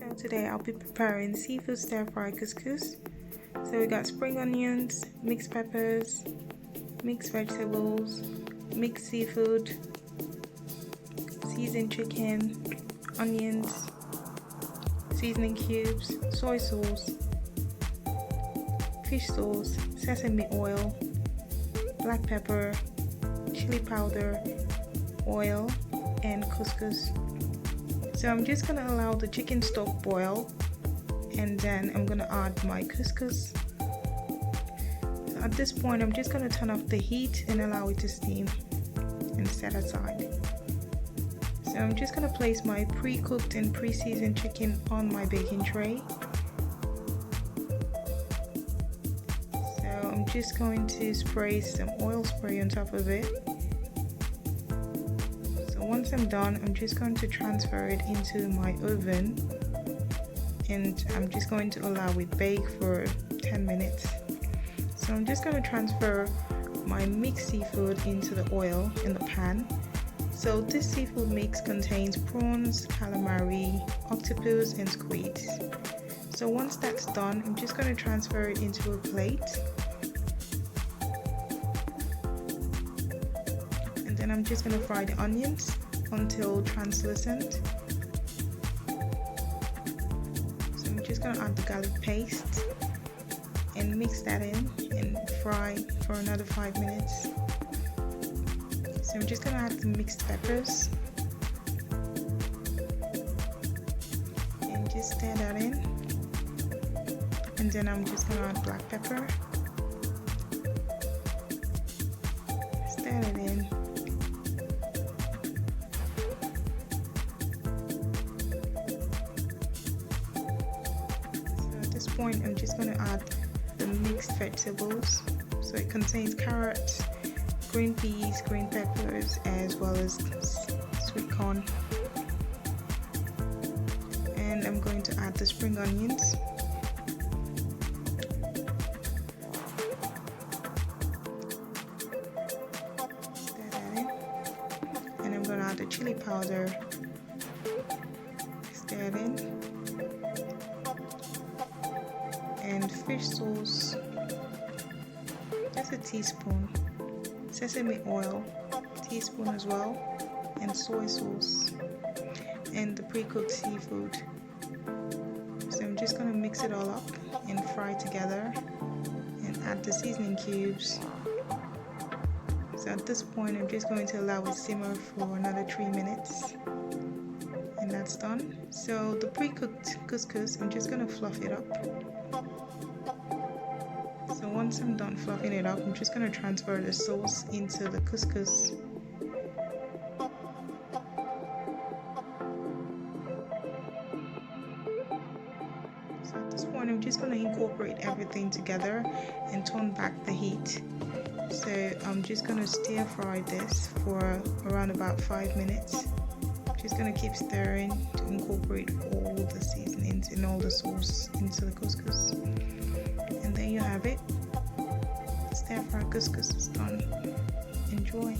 So today I'll be preparing seafood stir-fry couscous. So we got spring onions, mixed peppers, mixed vegetables, mixed seafood, seasoned chicken, onions, seasoning cubes, soy sauce, fish sauce, sesame oil, black pepper, chili powder, oil, and couscous. So I'm just gonna allow the chicken stock boil, and then I'm gonna add my couscous. So at this point I'm just gonna turn off the heat and allow it to steam and set aside. So I'm just gonna place my pre-cooked and pre-seasoned chicken on my baking tray. So I'm just going to spray some oil spray on top of it. Once I'm done, I'm just going to transfer it into my oven, and I'm just going to allow it bake for 10 minutes. So I'm just going to transfer my mixed seafood into the oil in the pan. So this seafood mix contains prawns, calamari, octopus, and squids. So once that's done, I'm just going to transfer it into a plate. And then I'm just going to fry the onions until translucent. So I'm just going to add the garlic paste and mix that in and fry for another 5 minutes. So I'm just going to add the mixed peppers and just stir that in. And then I'm just going to add black pepper. Stir it in. Point I'm just going to add the mixed vegetables. So it contains carrots, green peas, green peppers, as well as sweet corn, and I'm going to add the spring onions. Stir that in, and I'm going to add the chili powder. Stir it in. And fish sauce, just a teaspoon, sesame oil, teaspoon as well, and soy sauce, and the pre-cooked seafood. So I'm just going to mix it all up and fry together and add the seasoning cubes. So at this point I'm just going to allow it simmer for another 3 minutes, and that's done. So the pre-cooked couscous, I'm just going to fluff it up. So once I'm done fluffing it up, I'm just going to transfer the sauce into the couscous. So at this point I'm just going to incorporate everything together and turn back the heat. So I'm just going to stir fry this for around about 5 minutes. Just going to keep stirring to incorporate all the seasonings and all the sauce into the couscous. And there you have it. Stir fry couscous is done. Enjoy.